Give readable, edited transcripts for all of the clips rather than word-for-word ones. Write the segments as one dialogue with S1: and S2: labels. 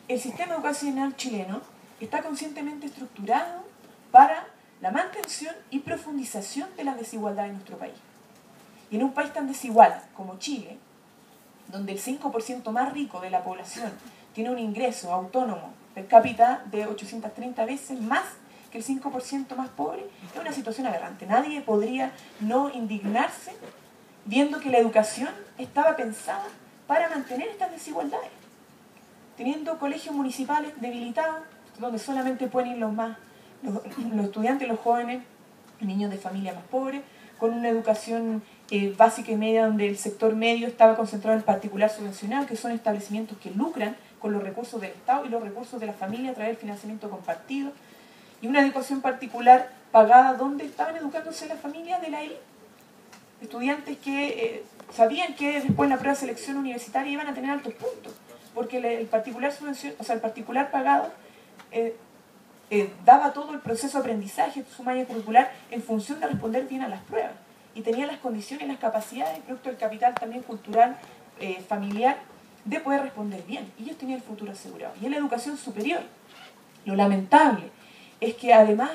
S1: el sistema educacional chileno está conscientemente estructurado para la mantención y profundización de las desigualdades en nuestro país. Y en un país tan desigual como Chile, donde el 5% más rico de la población tiene un ingreso autónomo per cápita de 830 veces más que el 5% más pobre, es una situación aberrante. Nadie podría no indignarse viendo que la educación estaba pensada para mantener estas desigualdades. Teniendo colegios municipales debilitados, donde solamente pueden ir los estudiantes, los jóvenes, niños de familias más pobres, con una educación básica y media donde el sector medio estaba concentrado en el particular subvencionado, que son establecimientos que lucran con los recursos del Estado y los recursos de la familia a través del financiamiento compartido, y una educación particular pagada donde estaban educándose las familias de la élite. Estudiantes que sabían que después en la prueba de selección universitaria iban a tener altos puntos, porque el particular subvención, o sea, el particular pagado daba todo el proceso de aprendizaje, su malla curricular, en función de responder bien a las pruebas. Y tenía las condiciones y las capacidades, producto del capital también cultural, familiar, de poder responder bien. Y ellos tenían el futuro asegurado. Y en la educación superior, lo lamentable es que además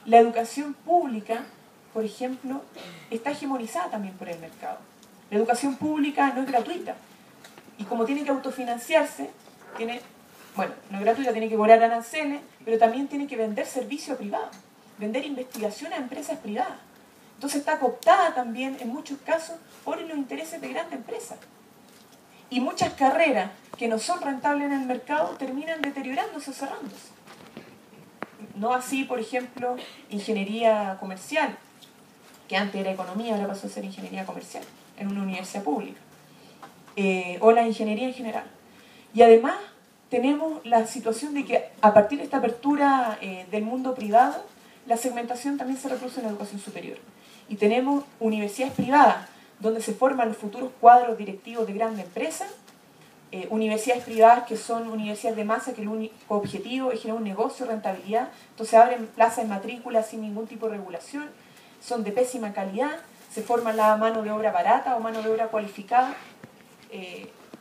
S1: la educación pública, por ejemplo, está hegemonizada también por el mercado. La educación pública no es gratuita. Y como tiene que autofinanciarse, no es gratuita, tiene que cobrar aranceles, pero también tiene que vender servicio privado, vender investigación a empresas privadas. Entonces está cooptada también, en muchos casos, por los intereses de grandes empresas. Y muchas carreras que no son rentables en el mercado terminan deteriorándose o cerrándose. No así, por ejemplo, ingeniería comercial, que antes era economía, ahora pasó a ser ingeniería comercial en una universidad pública. O la ingeniería en general. Y además tenemos la situación de que a partir de esta apertura del mundo privado, la segmentación también se reproduce en la educación superior. Y tenemos universidades privadas, donde se forman los futuros cuadros directivos de grandes empresas, universidades privadas que son universidades de masa, que el único objetivo es generar un negocio, rentabilidad, entonces abren plazas de matrícula sin ningún tipo de regulación, son de pésima calidad, se forma la mano de obra barata o mano de obra cualificada,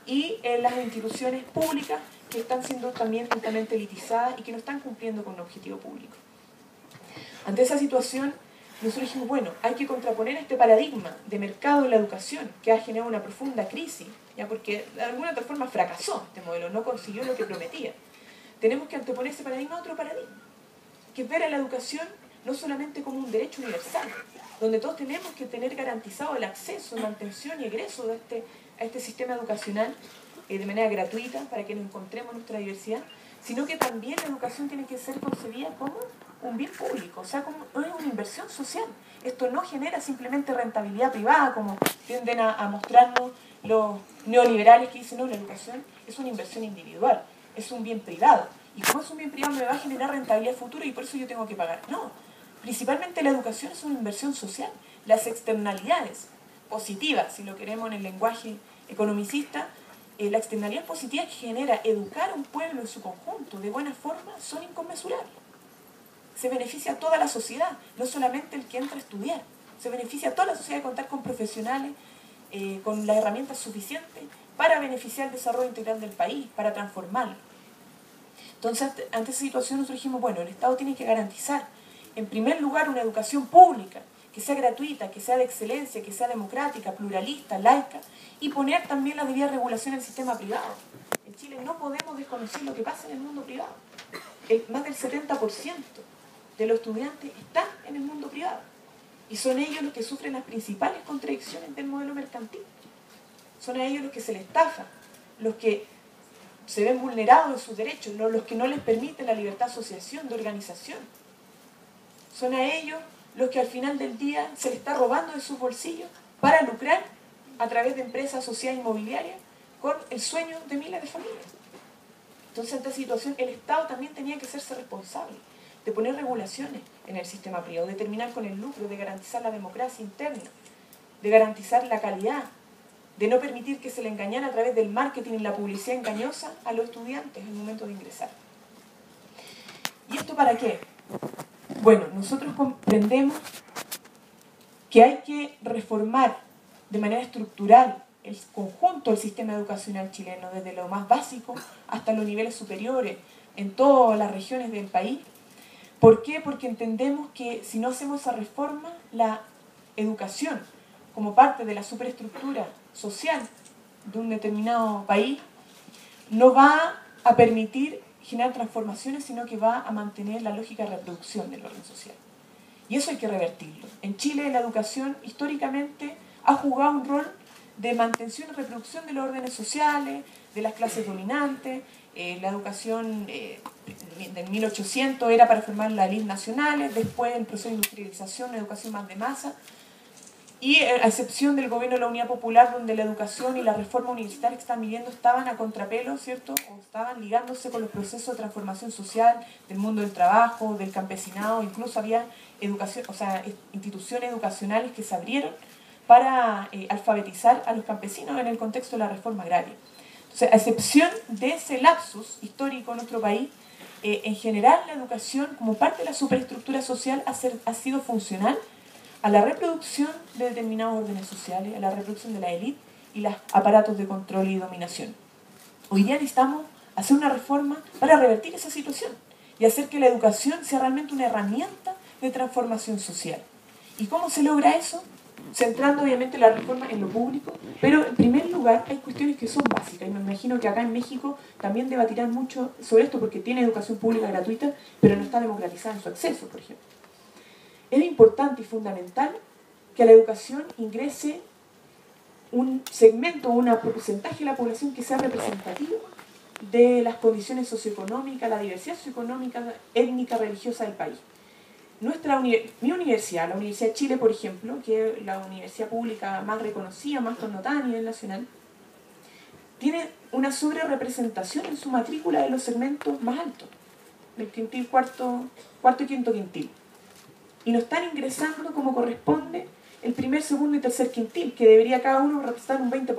S1: y en las instituciones públicas que están siendo también altamente elitizadas y que no están cumpliendo con un objetivo público. Ante esa situación, nosotros dijimos, bueno, hay que contraponer este paradigma de mercado en la educación que ha generado una profunda crisis, ya porque de alguna otra forma fracasó este modelo, no consiguió lo que prometía. Tenemos que anteponer ese paradigma a otro paradigma, que es ver a la educación no solamente como un derecho universal, donde todos tenemos que tener garantizado el acceso, mantención y egreso a este sistema educacional de manera gratuita para que nos encontremos en nuestra diversidad, sino que también la educación tiene que ser concebida como un bien público, o sea, como es una inversión social. Esto no genera simplemente rentabilidad privada, como tienden a mostrarnos los neoliberales que dicen, no, la educación es una inversión individual, es un bien privado. Y como es un bien privado me va a generar rentabilidad futura y por eso yo tengo que pagar. No, principalmente la educación es una inversión social. Las externalidades positivas, si lo queremos en el lenguaje economicista, la externalidad positiva que genera educar a un pueblo en su conjunto de buena forma son inconmensurables. Se beneficia a toda la sociedad, no solamente el que entra a estudiar. Se beneficia a toda la sociedad de contar con profesionales, con las herramientas suficientes para beneficiar el desarrollo integral del país, para transformarlo. Entonces, ante esa situación nosotros dijimos, bueno, el Estado tiene que garantizar, en primer lugar, una educación pública, que sea gratuita, que sea de excelencia, que sea democrática, pluralista, laica, y poner también la debida regulación en el sistema privado. En Chile no podemos desconocer lo que pasa en el mundo privado. Más del 70% de los estudiantes están en el mundo privado. Y son ellos los que sufren las principales contradicciones del modelo mercantil. Son a ellos los que se les estafa, los que se ven vulnerados en sus derechos, los que no les permiten la libertad de asociación, de organización. Son a ellos los que al final del día se les está robando de sus bolsillos para lucrar a través de empresas sociales inmobiliarias con el sueño de miles de familias. Entonces, ante esta situación, el Estado también tenía que hacerse responsable de poner regulaciones en el sistema privado, de terminar con el lucro, de garantizar la democracia interna, de garantizar la calidad, de no permitir que se le engañara a través del marketing y la publicidad engañosa a los estudiantes en el momento de ingresar. ¿Y esto para qué? Bueno, nosotros comprendemos que hay que reformar de manera estructural el conjunto del sistema educacional chileno, desde lo más básico hasta los niveles superiores, en todas las regiones del país. ¿Por qué? Porque entendemos que si no hacemos esa reforma, la educación, como parte de la superestructura social de un determinado país, no va a permitir generar transformaciones, sino que va a mantener la lógica de reproducción del orden social. Y eso hay que revertirlo. En Chile la educación históricamente ha jugado un rol de mantención y reproducción de los órdenes sociales, de las clases dominantes. La educación del 1800 era para formar las élites nacionales, después el proceso de industrialización, la educación más de masa, y a excepción del gobierno de la Unidad Popular, donde la educación y la reforma universitaria que están viviendo estaban a contrapelo, ¿cierto? O estaban ligándose con los procesos de transformación social del mundo del trabajo, del campesinado, incluso había educación, o sea, instituciones educacionales que se abrieron para alfabetizar a los campesinos en el contexto de la reforma agraria. Entonces, a excepción de ese lapsus histórico en nuestro país, en general la educación como parte de la superestructura social ha sido funcional a la reproducción de determinados órdenes sociales, a la reproducción de la élite y los aparatos de control y dominación. Hoy día necesitamos hacer una reforma para revertir esa situación y hacer que la educación sea realmente una herramienta de transformación social. ¿Y cómo se logra eso? Centrando obviamente la reforma en lo público, pero en primer lugar hay cuestiones que son básicas, y me imagino que acá en México también debatirán mucho sobre esto porque tiene educación pública gratuita, pero no está democratizada en su acceso, por ejemplo. Es importante y fundamental que a la educación ingrese un segmento, un porcentaje de la población que sea representativo de las condiciones socioeconómicas, la diversidad socioeconómica, étnica, religiosa del país. Mi universidad, la Universidad de Chile, por ejemplo, que es la universidad pública más reconocida, más connotada a nivel nacional, tiene una sobrerepresentación en su matrícula de los segmentos más altos, del quintil, cuarto y quinto quintil. Y no están ingresando como corresponde el primer, segundo y tercer quintil, que debería cada uno representar un 20%,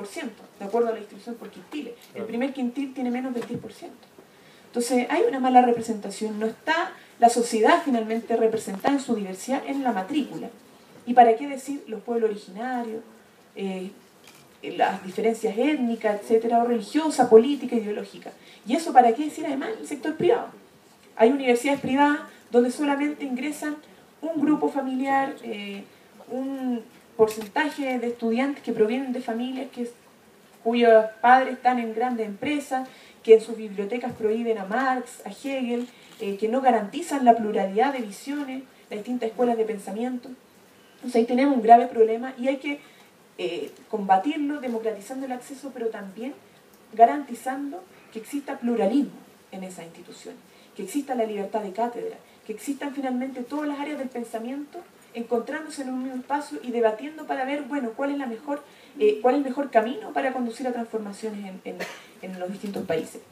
S1: de acuerdo a la distribución por quintiles. El primer quintil tiene menos del 10%. Entonces hay una mala representación, no está la sociedad finalmente representada en su diversidad en la matrícula. ¿Y para qué decir los pueblos originarios, las diferencias étnicas, etcétera, o religiosas, políticas, ideológicas? ¿Y eso para qué decir además el sector privado? Hay universidades privadas donde solamente ingresan un grupo familiar, un porcentaje de estudiantes que provienen de familias cuyos padres están en grandes empresas, que en sus bibliotecas prohíben a Marx, a Hegel, que no garantizan la pluralidad de visiones, las distintas escuelas de pensamiento. Entonces ahí tenemos un grave problema y hay que combatirlo, democratizando el acceso, pero también garantizando que exista pluralismo en esas instituciones, que exista la libertad de cátedra, que existan finalmente todas las áreas del pensamiento encontrándose en un mismo espacio y debatiendo para ver, bueno, cuál es el mejor camino para conducir a transformaciones en los distintos países.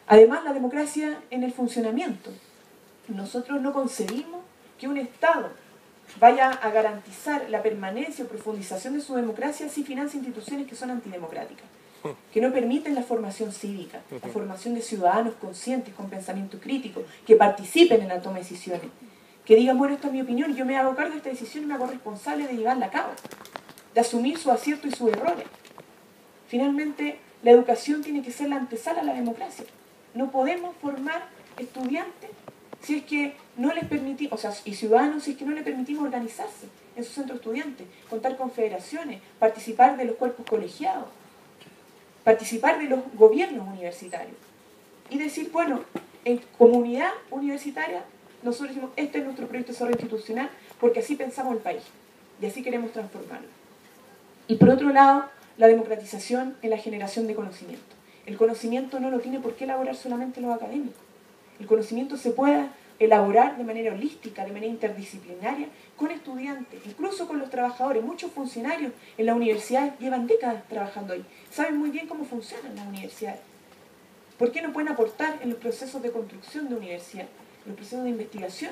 S1: Además, la democracia en el funcionamiento. Nosotros no concebimos que un Estado vaya a garantizar la permanencia o profundización de su democracia si financia instituciones que son antidemocráticas, que no permiten la formación cívica, la formación de ciudadanos conscientes, con pensamiento crítico, que participen en la toma de decisiones, que digan, bueno, esta es mi opinión y yo me hago cargo de esta decisión y me hago responsable de llevarla a cabo, de asumir sus aciertos y sus errores. Finalmente, la educación tiene que ser la antesala a la democracia. No podemos formar estudiantes si es que no les permitimos, o sea, y ciudadanos si es que no les permitimos organizarse en sus centros estudiantes, contar con federaciones, participar de los cuerpos colegiados, participar de los gobiernos universitarios y decir, bueno, en comunidad universitaria nosotros decimos, este es nuestro proyecto de desarrollo institucional porque así pensamos el país y así queremos transformarlo. Y por otro lado, la democratización en la generación de conocimiento. El conocimiento no lo tiene por qué elaborar solamente los académicos. El conocimiento se puede elaborar de manera holística, de manera interdisciplinaria, con estudiantes, incluso con los trabajadores. Muchos funcionarios en las universidades llevan décadas trabajando ahí. Saben muy bien cómo funcionan las universidades. ¿Por qué no pueden aportar en los procesos de construcción de universidad, en los procesos de investigación,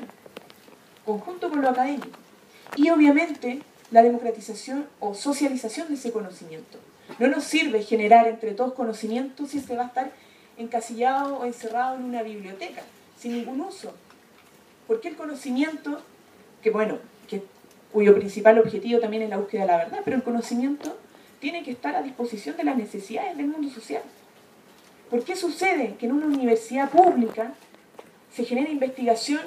S1: conjunto con lo académico? Y obviamente la democratización o socialización de ese conocimiento. No nos sirve generar entre todos conocimiento si se va a estar encasillado o encerrado en una biblioteca, sin ningún uso. Porque el conocimiento, cuyo principal objetivo también es la búsqueda de la verdad, pero el conocimiento tiene que estar a disposición de las necesidades del mundo social. ¿Por qué sucede que en una universidad pública se genera investigación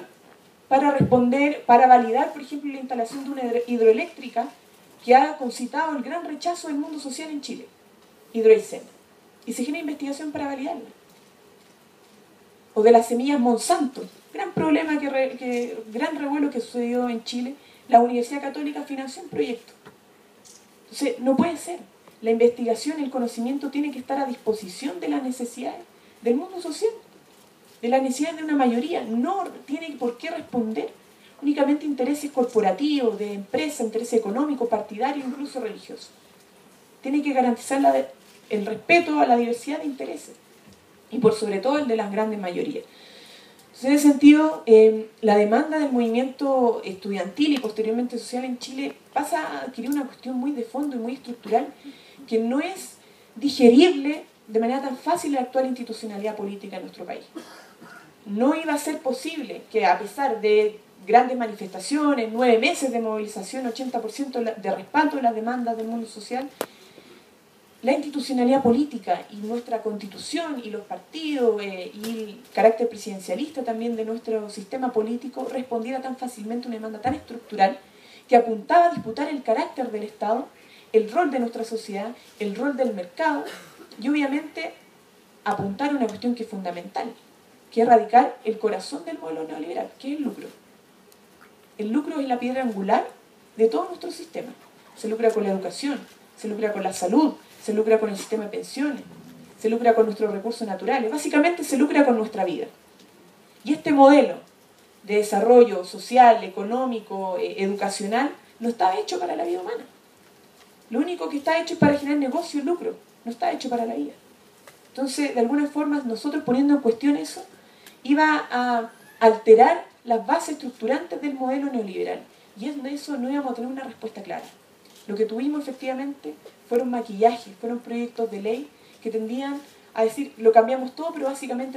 S1: para responder, para validar, por ejemplo, la instalación de una hidroeléctrica que ha concitado el gran rechazo del mundo social en Chile, Hidroaicén, y se genera investigación para validarla? O de las semillas Monsanto, gran problema, gran revuelo que sucedió en Chile, la Universidad Católica financió un proyecto. Entonces, no puede ser. La investigación, el conocimiento tiene que estar a disposición de las necesidades del mundo social, de las necesidades de una mayoría. No tiene por qué responder únicamente a intereses corporativos, de empresa, intereses económicos, partidarios, incluso religiosos. Tiene que garantizar el respeto a la diversidad de intereses y por sobre todo el de las grandes mayorías. Entonces, en ese sentido, la demanda del movimiento estudiantil y posteriormente social en Chile pasa a adquirir una cuestión muy de fondo y muy estructural que no es digerible de manera tan fácil la actual institucionalidad política en nuestro país. No iba a ser posible que, a pesar de grandes manifestaciones, 9 meses de movilización, 80% de respaldo a las demandas del mundo social, la institucionalidad política y nuestra constitución y los partidos y el carácter presidencialista también de nuestro sistema político respondiera tan fácilmente a una demanda tan estructural que apuntaba a disputar el carácter del Estado, el rol de nuestra sociedad, el rol del mercado y obviamente apuntar a una cuestión que es fundamental, que es erradicar el corazón del modelo neoliberal, que es el lucro. El lucro es la piedra angular de todo nuestro sistema. Se lucra con la educación, se lucra con la salud, se lucra con el sistema de pensiones, se lucra con nuestros recursos naturales, básicamente se lucra con nuestra vida. Y este modelo de desarrollo social, económico, educacional, no está hecho para la vida humana. Lo único que está hecho es para generar negocio y lucro, no está hecho para la vida. Entonces, de alguna forma, nosotros poniendo en cuestión eso, iba a alterar las bases estructurantes del modelo neoliberal. Y en eso no íbamos a tener una respuesta clara. Lo que tuvimos efectivamente fueron maquillajes, fueron proyectos de ley que tendían a decir, lo cambiamos todo, pero básicamente